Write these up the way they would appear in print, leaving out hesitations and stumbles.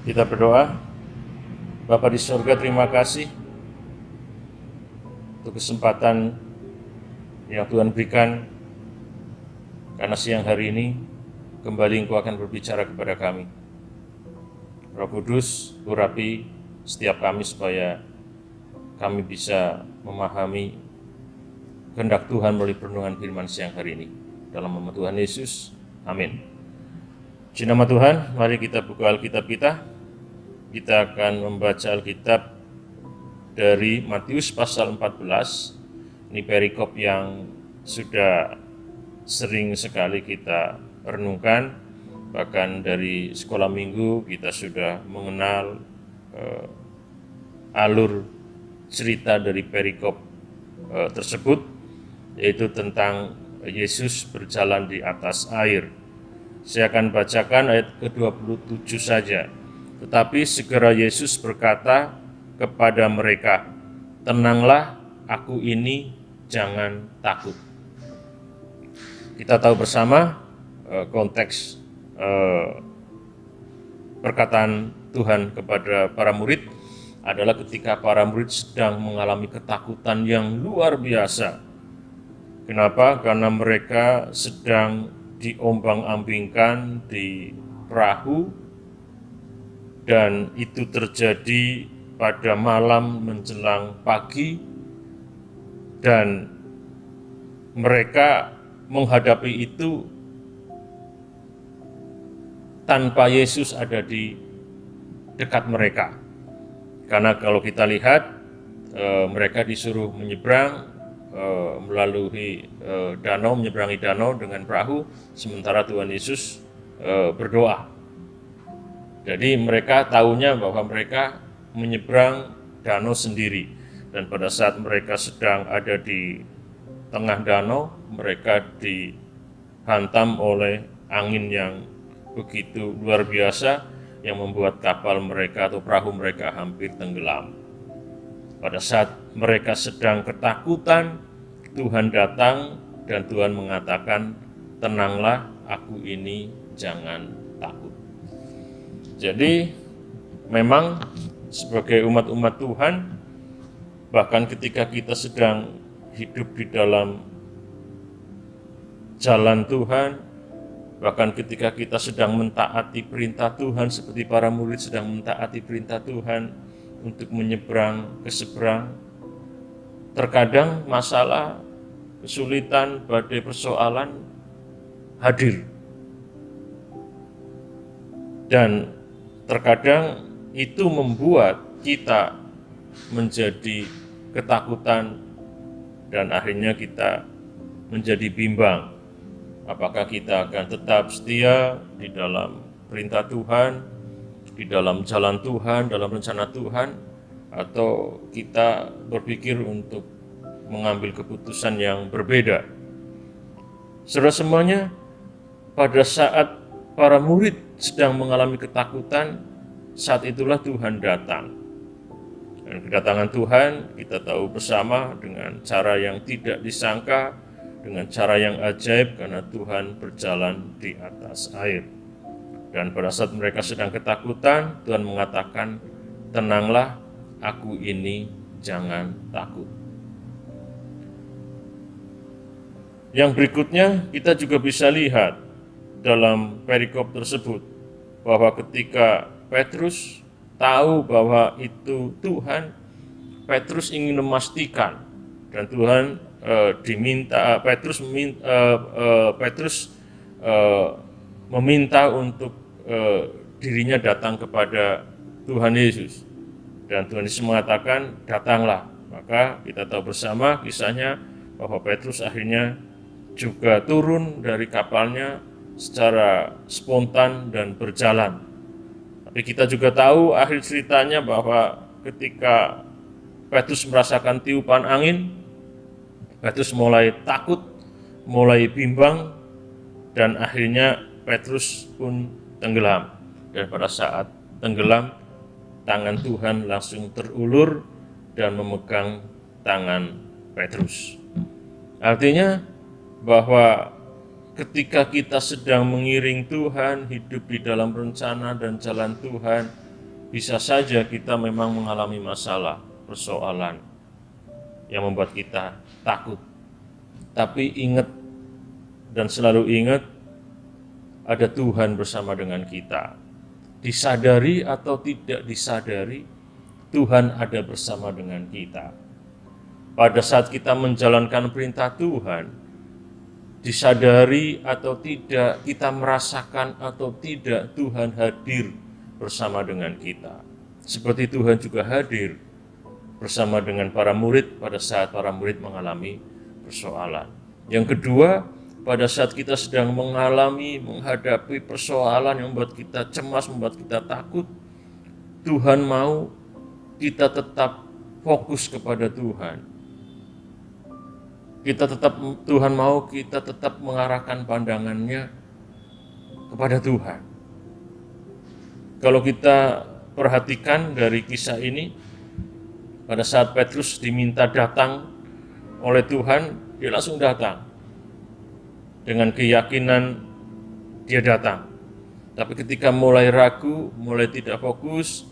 Kita berdoa. Bapa di surga, terima kasih untuk kesempatan yang Tuhan berikan, karena siang hari ini kembali Engkau akan berbicara kepada kami. Roh Kudus, urapi setiap kami supaya kami bisa memahami kehendak Tuhan melalui perenungan firman siang hari ini. Dalam nama Tuhan Yesus, amin. Di nama Tuhan, mari kita buka Alkitab kita. Kita akan membaca Alkitab dari Matius pasal 14. Ini perikop yang sudah sering sekali kita renungkan. Bahkan dari sekolah minggu kita sudah mengenal alur cerita dari perikop tersebut, yaitu tentang Yesus berjalan di atas air. Saya akan bacakan ayat ke-27 saja. Tetapi segera Yesus berkata kepada mereka, "Tenanglah, aku ini, jangan takut." Kita tahu bersama konteks perkataan Tuhan kepada para murid adalah ketika para murid sedang mengalami ketakutan yang luar biasa. Kenapa? Karena mereka sedang diombang-ambingkan di perahu, dan itu terjadi pada malam menjelang pagi, dan mereka menghadapi itu tanpa Yesus ada di dekat mereka. Karena kalau kita lihat, mereka disuruh menyeberang melalui danau, menyeberangi danau dengan perahu, sementara Tuhan Yesus berdoa. Jadi mereka tahunya bahwa mereka menyeberang danau sendiri. Dan pada saat mereka sedang ada di tengah danau, mereka dihantam oleh angin yang begitu luar biasa yang membuat kapal mereka atau perahu mereka hampir tenggelam. Pada saat mereka sedang ketakutan, Tuhan datang dan Tuhan mengatakan, "Tenanglah, aku ini, jangan takut." Jadi memang sebagai umat-umat Tuhan, bahkan ketika kita sedang hidup di dalam jalan Tuhan, bahkan ketika kita sedang mentaati perintah Tuhan seperti para murid sedang mentaati perintah Tuhan untuk menyeberang ke seberang, terkadang masalah, kesulitan, badai persoalan hadir. Dan terkadang itu membuat kita menjadi ketakutan dan akhirnya kita menjadi bimbang. Apakah kita akan tetap setia di dalam perintah Tuhan, di dalam jalan Tuhan, dalam rencana Tuhan, atau kita berpikir untuk mengambil keputusan yang berbeda. Saudara semuanya, pada saat para murid sedang mengalami ketakutan, saat itulah Tuhan datang. Dan kedatangan Tuhan kita tahu bersama dengan cara yang tidak disangka, dengan cara yang ajaib, karena Tuhan berjalan di atas air. Dan pada saat mereka sedang ketakutan, Tuhan mengatakan, "Tenanglah, aku ini, jangan takut." Yang berikutnya kita juga bisa lihat dalam perikop tersebut bahwa ketika Petrus tahu bahwa itu Tuhan, Petrus ingin memastikan, dan Tuhan Petrus meminta untuk dirinya datang kepada Tuhan Yesus, dan Tuhan Yesus mengatakan, "Datanglah." Maka kita tahu bersama kisahnya bahwa Petrus akhirnya juga turun dari kapalnya secara spontan dan berjalan. Tapi kita juga tahu akhir ceritanya bahwa ketika Petrus merasakan tiupan angin, Petrus mulai takut, mulai bimbang, dan akhirnya Petrus pun tenggelam. Dan pada saat tenggelam, tangan Tuhan langsung terulur dan memegang tangan Petrus. Artinya bahwa ketika kita sedang mengiring Tuhan, hidup di dalam rencana dan jalan Tuhan, Bisa saja kita memang mengalami masalah, persoalan yang membuat kita takut. Tapi ingat dan selalu ingat, ada Tuhan bersama dengan kita. Disadari atau tidak disadari, Tuhan ada bersama dengan kita. Pada saat kita menjalankan perintah Tuhan, disadari atau tidak, kita merasakan atau tidak, Tuhan hadir bersama dengan kita. Seperti Tuhan juga hadir bersama dengan para murid pada saat para murid mengalami persoalan. Yang kedua, pada saat kita sedang menghadapi persoalan yang membuat kita cemas, membuat kita takut, Tuhan mau kita tetap fokus kepada Tuhan. Tuhan mau kita tetap mengarahkan pandangannya kepada Tuhan. Kalau kita perhatikan dari kisah ini, pada saat Petrus diminta datang oleh Tuhan, dia langsung datang. Dengan keyakinan dia datang. Tapi ketika mulai ragu, mulai tidak fokus,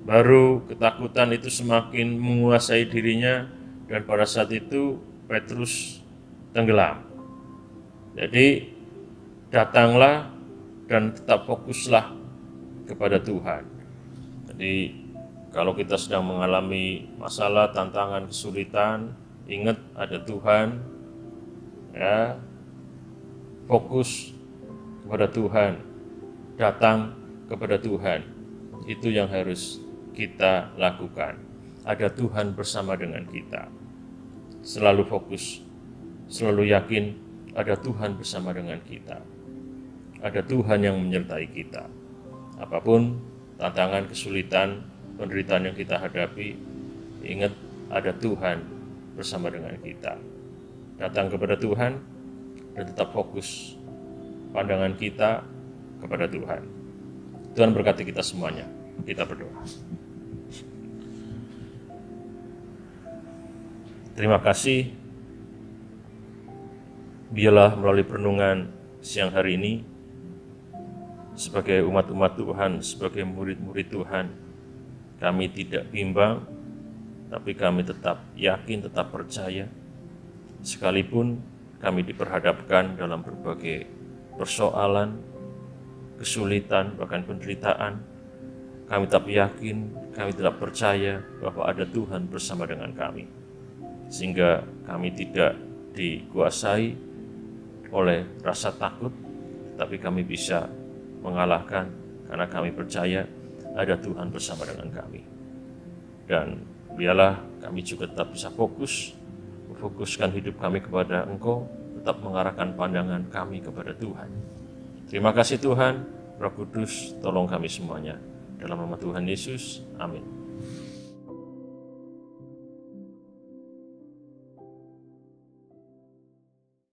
baru ketakutan itu semakin menguasai dirinya, dan pada saat itu Petrus tenggelam. Jadi datanglah dan tetap fokuslah kepada Tuhan. Jadi kalau kita sedang mengalami masalah, tantangan, kesulitan, ingat ada Tuhan, ya, fokus kepada Tuhan, datang kepada Tuhan. Itu yang harus kita lakukan. Ada Tuhan bersama dengan kita. Selalu fokus, selalu yakin ada Tuhan bersama dengan kita. Ada Tuhan yang menyertai kita. Apapun tantangan, kesulitan, penderitaan yang kita hadapi, ingat ada Tuhan bersama dengan kita. Datang kepada Tuhan dan tetap fokus pandangan kita kepada Tuhan. Tuhan berkati kita semuanya. Kita berdoa. Terima kasih. Biarlah melalui perenungan siang hari ini, sebagai umat-umat Tuhan, sebagai murid-murid Tuhan, kami tidak bimbang, tapi kami tetap yakin, tetap percaya, sekalipun kami diperhadapkan dalam berbagai persoalan, kesulitan, bahkan penderitaan. Kami tetap yakin, kami tetap percaya bahwa ada Tuhan bersama dengan kami. Sehingga kami tidak dikuasai oleh rasa takut, tapi kami bisa mengalahkan karena kami percaya ada Tuhan bersama dengan kami. Dan biarlah kami juga tetap bisa memfokuskan hidup kami kepada Engkau, tetap mengarahkan pandangan kami kepada Tuhan. Terima kasih Tuhan, Roh Kudus, tolong kami semuanya. Dalam nama Tuhan Yesus, amin.